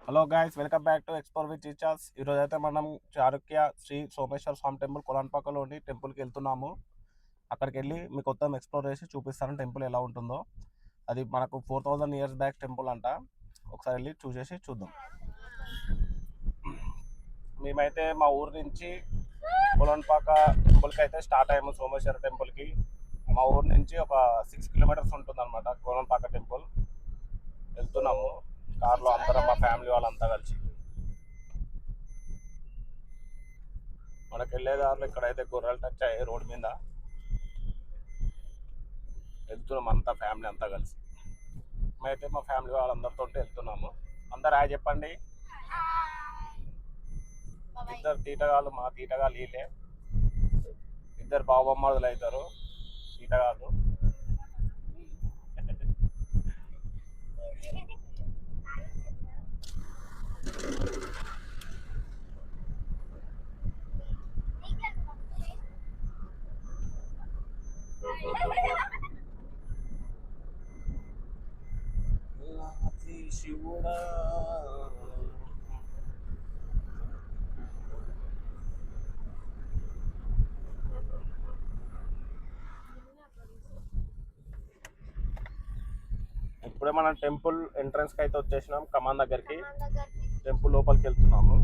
Hello guys, welcome back to explore with teachers. ఈరోజు అయితే మనం చారుక్య శ్రీ సోమేశ్వర స్వామి టెంపుల్ కొలన్పాకలోని టెంపుల్కి వెళ్తున్నాము. అక్కడికి వెళ్ళి మీకు మొత్తం ఎక్స్ప్లోర్ చేసి చూపిస్తాను టెంపుల్ ఎలా ఉంటుందో. అది మనకు 4000 years బ్యాక్ టెంపుల్ అంట. ఒకసారి వెళ్ళి చూసేసి చూద్దాం. మేమైతే మా ఊరు నుంచి కొలన్పాక టెంపుల్కి అయితే స్టార్ట్ అయ్యాము. సోమేశ్వర టెంపుల్కి మా ఊరు నుంచి ఒక 6 kilometers ఉంటుంది అనమాట కొలన్పాక టెంపుల్. వెళ్తున్నాము కార్లో అందరం, మా ఫ్యామిలీ వాళ్ళంతా కలిసి. మనకు వెళ్ళే దారిలో ఇక్కడైతే గొర్రెలు టచ్ అయ్యాయి రోడ్డు మీద. వెళ్తున్నాం అంతా ఫ్యామిలీ అంతా కలిసి. మేమైతే మా ఫ్యామిలీ వాళ్ళందరితో వెళ్తున్నాము. అందరు హాయ్ చెప్పండి. ఇద్దరు తీటగాళ్ళు, మా తీటగాళ్ళు వీళ్ళే. ఇద్దరు బావమ్మడులు అవుతారు తీటగాళ్ళు. శివుడా ఇప్పుడే మనం టెంపుల్ ఎంట్రన్స్ కి అయితే వచ్చేసినాం, కమాన్ దగ్గరికి. టెంపుల్ లోపలికి వెళ్తున్నాము.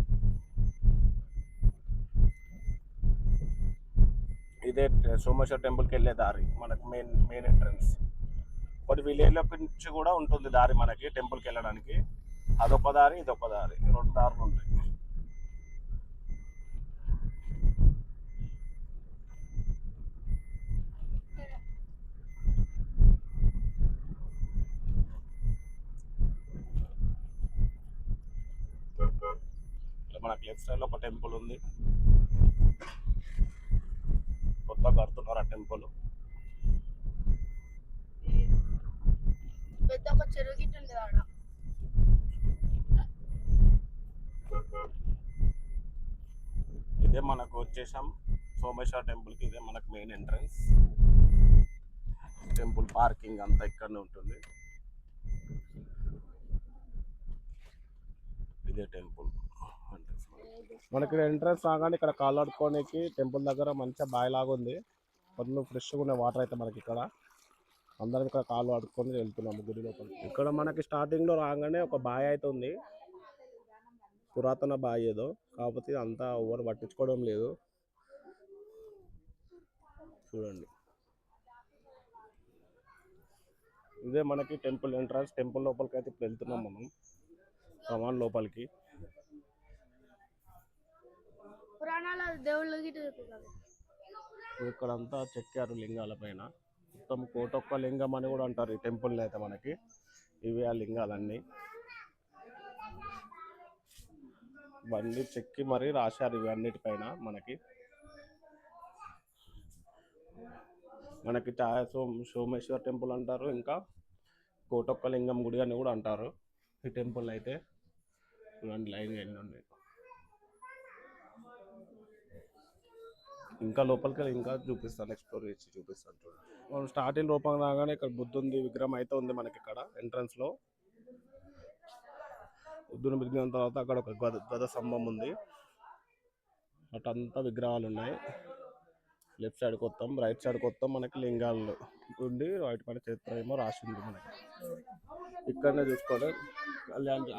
ఇదే సోమేశ్వర టెంపుల్కి వెళ్ళే దారి, మనకు మెయిన్ ఎంట్రన్స్. కొన్ని విలేజ్ల నుంచి కూడా ఉంటుంది దారి మనకి టెంపుల్కి వెళ్ళడానికి. అదొక దారి, ఇదొక దారి, 2 దారులు ఉంటాయి. మనకి లెఫ్ట్ సైడ్ లో ఒక టెంపుల్ ఉంది, కొత్త కడుతున్నారు ఆ టెంపుల్. పెద్ద ఒక చెరువు గిట్ట ఉంది ఆడ. ఇదే మనకు వచ్చేసాం సోమేశ్వర టెంపుల్కి. ఇదే మనకు మెయిన్ ఎంట్రన్స్. టెంపుల్ పార్కింగ్ అంతా ఇక్కడనే ఉంటుంది. ఇదే టెంపుల్ ఎంట్రన్స్. మనకి ఎంట్రన్స్ రాగానే ఇక్కడ కాళ్ళు ఆడుకోనికి టెంపుల్ దగ్గర మంచిగా బావి లాగా ఉంది. కొన్ని ఫ్రెష్గా ఉన్న వాటర్ అయితే మనకి ఇక్కడ. అందరం ఇక్కడ కాళ్ళు ఆడుకొని వెళ్తున్నాము గుడి లోపల. ఇక్కడ మనకి స్టార్టింగ్ లో రాగానే ఒక బావి అయితే ఉంది, పురాతన బావి ఏదో. కాకపోతే అంతా ఎవరు పట్టించుకోవడం లేదు. చూడండి, ఇదే మనకి టెంపుల్ ఎంట్రన్స్. టెంపుల్ లోపలికి అయితే ఇప్పుడు వెళ్తున్నాం మనం, కమాన్ లోపలికి. పురాణాల దేవుళ్ళు గిట్ట చెప్తారు. ఇక్కడంతా చెక్కారు లింగాల పైన. మొత్తం కోటొక్క లింగం అని కూడా అంటారు ఈ టెంపుల్ అయితే మనకి. ఇవే ఆ లింగాలన్నీ ఇవన్నీ చెక్కి మరీ రాశారు ఇవి అన్నిటిపైన మనకి. మనకి సోమేశ్వర టెంపుల్ అంటారు, ఇంకా కోటొక్క లింగం గుడి అని కూడా అంటారు ఈ టెంపుల్ అయితే. చూడండి లైన్ ఎన్ని ఉన్నాయి. ఇంకా లోపలికి వెళ్ళి ఇంకా చూపిస్తాను, ఎక్స్ప్లోర్ చేసి చూపిస్తాను. చూడండి, మనం స్టార్టింగ్ రూపం రాగానే ఇక్కడ బుద్ధుంది విగ్రహం అయితే ఉంది మనకి ఇక్కడ ఎంట్రన్స్ లో. బుద్ధుని విగ్రహం తర్వాత అక్కడ ఒక గద స్తంభం ఉంది. అటంతా విగ్రహాలు ఉన్నాయి. లెఫ్ట్ సైడ్ కొత్తాం, రైట్ సైడ్ కొత్తాం, మనకి లింగాలు ఉండి వాటి పైన చరిత్ర ఏమో రాసింది మనకి. ఇక్కడనే చూసుకోండి,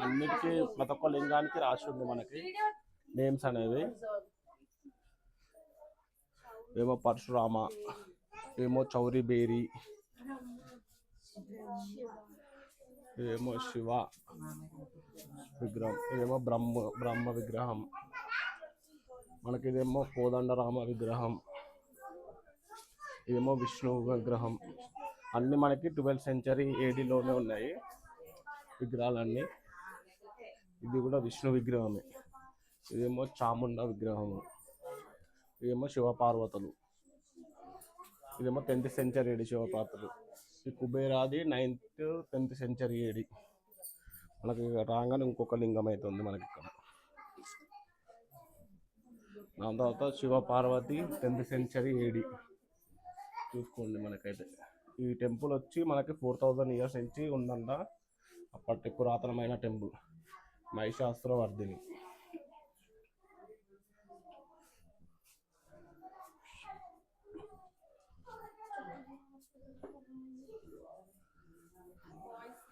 అన్నిటికీ ప్రతి ఒక్క లింగానికి రాసి ఉంది మనకి నేమ్స్ అనేవి. ఏమో పరశురామ, ఏమో చౌరి బేరి, ఏమో శివ విగ్రహం, ఇదేమో బ్రహ్మ విగ్రహం మనకి. ఇదేమో కోదండరామ విగ్రహం, ఇదేమో విష్ణు విగ్రహం. అన్ని మనకి 12th century ADలోనే ఉన్నాయి విగ్రహాలన్నీ. ఇది కూడా విష్ణు విగ్రహమే. ఇదేమో చాముండ విగ్రహము, ఇదేమో శివపార్వతులు. ఇదేమో 10th century AD శివపార్వతులు. ఈ కుబేరాది 10th century AD. మనకి రాగానే ఇంకొక లింగం అయితే ఉంది మనకి ఇక్కడ. దాని తర్వాత శివపార్వతి 10th century AD. చూసుకోండి మనకైతే ఈ టెంపుల్ వచ్చి మనకి 4000 years నుంచి ఉందంట. అప్పటి పురాతనమైన టెంపుల్. మహిషాసురవర్ధిని.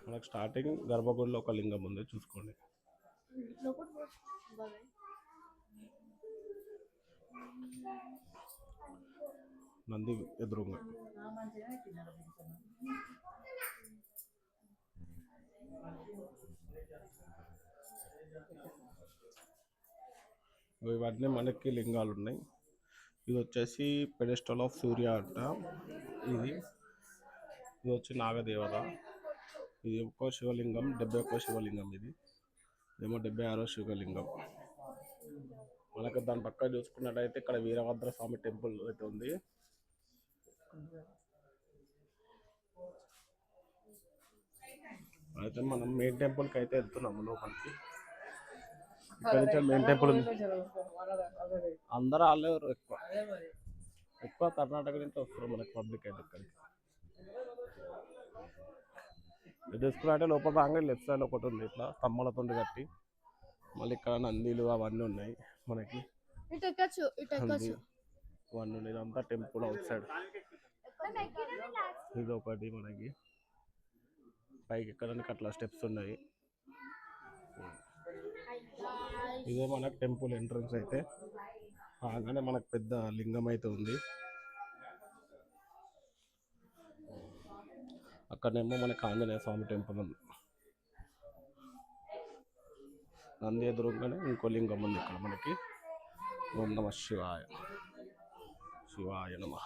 మనకు స్టార్టింగ్ గర్భగుడిలో ఒక లింగం ఉంది, చూసుకోండి. నంది ఎదురుగా. ఇవన్నీ మనకి లింగాలు ఉన్నాయి. ఇది వచ్చేసి పెడెస్టల్ ఆఫ్ సూర్య అంట. ఇది వచ్చి నాగదేవత. ఇది ఒక్కో శివలింగం, 71 శివలింగం. ఇది ఏమో 76 శివలింగం. మనకు దాని పక్క చూసుకున్నట్టయితే ఇక్కడ వీరభద్ర స్వామి టెంపుల్ అయితే ఉంది. అయితే మనం మెయిన్ టెంపుల్కి అయితే వెళ్తున్నాము లోపలికి. ఇక్కడ నుంచి మెయిన్ టెంపుల్ ఉంది. అందరూ వాళ్ళే ఎక్కువ కర్ణాటక నుంచి వస్తారు మనకి పబ్లిక్ అయితే ఇక్కడికి. చూసుకున్నట్టే లోపల రాగానే లెఫ్ట్ సైడ్ ఒకటి ఉంది, ఇట్లా స్తంభాలతో కట్టి. మళ్ళీ ఇక్కడ నందిలు అవన్నీ ఉన్నాయి మనకి. అవన్నీ ఉన్నాయి. ఇదంతా టెంపుల్ అవుట్ సైడ్. ఇది ఒకటి మనకి పైకి ఎక్కడానికి అట్లా స్టెప్స్ ఉన్నాయి. ఇదే మనకు టెంపుల్ ఎంట్రన్స్. అయితే రాగానే మనకు పెద్ద లింగం అయితే ఉంది. అక్కడనేమో మనకి ఆంజనేయ స్వామి టెంపుల్ ఉంది. నంది ఎదురుగానే ఇంకో లింగం ఉంది ఇక్కడ మనకి. ఓం నమ శివాయ, శివాయ నమః.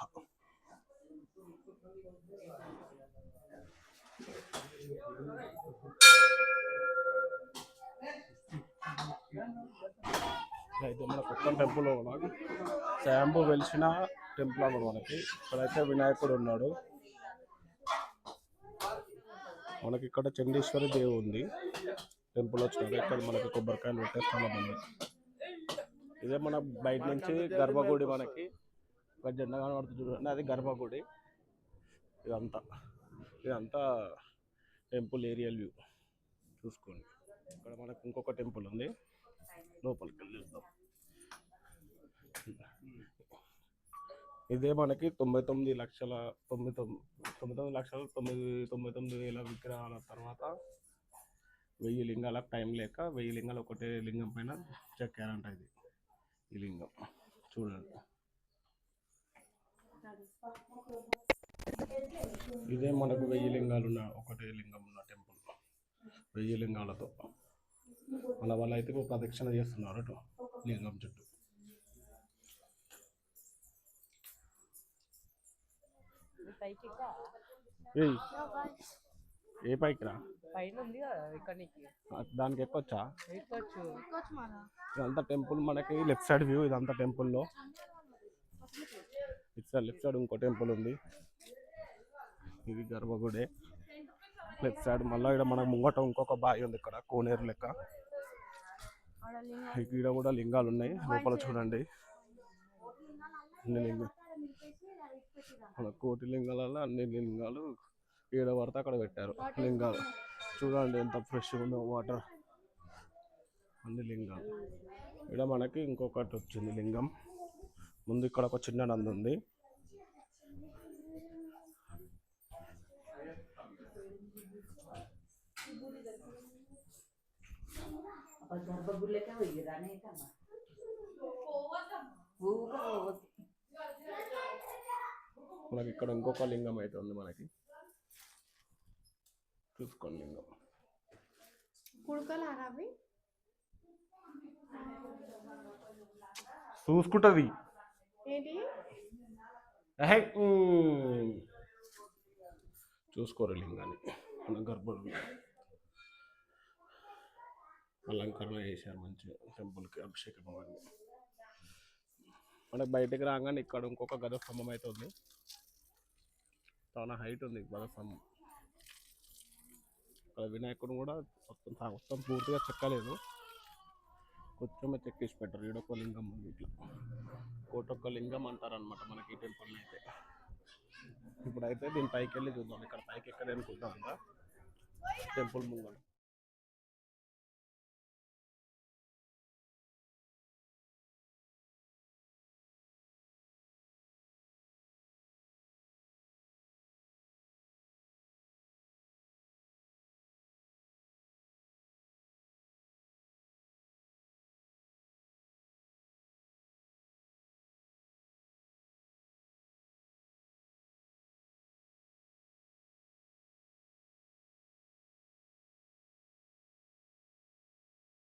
అయితే మన కొత్త టెంపుల్ స్వయంభూ వెలిసిన టెంపుల్ అన్నమాట మనకి. ఇక్కడైతే వినాయకుడు ఉన్నాడు. మనకి ఇక్కడ చండీశ్వరి దేవి ఉంది. టెంపుల్ వచ్చినాక ఇక్కడ మనకి కొబ్బరికాయలు పెట్టే స్థలం ఉంది. ఇదే మన బయట నుంచి గర్భగుడి. మనకి ఒక జెండా కనబడుతుంది చూడండి, అది గర్భగుడి. ఇదంతా టెంపుల్ ఏరియల్ వ్యూ చూసుకోండి. ఇక్కడ మనకు ఇంకొక టెంపుల్ ఉంది, లోపలికి వెళ్ళిద్దాం. ఇదే మనకి 99,99,99,000 విగ్రహాల తర్వాత 1000 లింగాలకు టైం లేక 1000 లింగాలు ఒకటే లింగం పైన చెక్కారంట. ఇది ఈ లింగం చూడండి. ఇదే మనకు 1000 లింగాలు ఉన్న ఒకటే లింగం ఉన్న టెంపుల్. 1000 లింగాలతో మన వాళ్ళు అయితే ప్రదక్షిణ చేస్తున్నారు అటు లింగం చుట్టూ. ఏ పైకి రా, దానికి ఎక్కొచ్చా? ఇదంతా టెంపుల్ మనకి లెఫ్ట్ సైడ్ వ్యూ. ఇదంతా టెంపుల్లో లెఫ్ట్ సైడ్ ఇంకో టెంపుల్ ఉంది. ఇది గర్భగుడే లెఫ్ట్ సైడ్. మళ్ళీ ఇక్కడ మనకు ముంగట ఇంకొక బావి ఉంది, ఇక్కడ కోనేరు లెక్క. ఇక్కడ కూడా లింగాలు ఉన్నాయి లోపల చూడండి. అన్ని లింగాలు, మన కోటి లింగాలలో అన్ని లింగాలు ఏడ పడితే అక్కడ పెట్టారు లింగాలు. చూడండి ఎంత ఫ్రెష్ ఉందో వాటర్. అన్ని లింగాలు. ఇక్కడ మనకి ఇంకొకటి వచ్చింది లింగం. ముందు ఇక్కడ ఒక చిన్న నంది ఉంది. మనకి ఇక్కడ ఇంకొక లింగం అయితే ఉంది మనకి, చూసుకోండి. లింగం చూసుకుంటది. చూసుకోరు లింగాన్ని. మన గర్భగుడి అలంకరణ చేశారు మంచిగా టెంపుల్కి, అభిషేకం అవన్నీ. మనకి బయటకు రాగానే ఇక్కడ ఇంకొక గజస్తంభం అయితే ఉంది. చాలా హైట్ ఉంది గజస్తంభం. ఇక్కడ వినాయకుడు కూడా మొత్తం పూర్తిగా చెక్కలేదు, కొంచెమే చెక్కేసి పెట్టారు. ఈడొక లింగం ఉంది, ఇట్లా కోటొక్క లింగం అంటారనమాట మనకి ఈ టెంపుల్ అయితే. ఇప్పుడైతే దీని పైకి వెళ్ళి చూద్దాం. ఇక్కడ పైకి ఎక్కడ అనుకుంటాం కదా టెంపుల్ ముంగడు.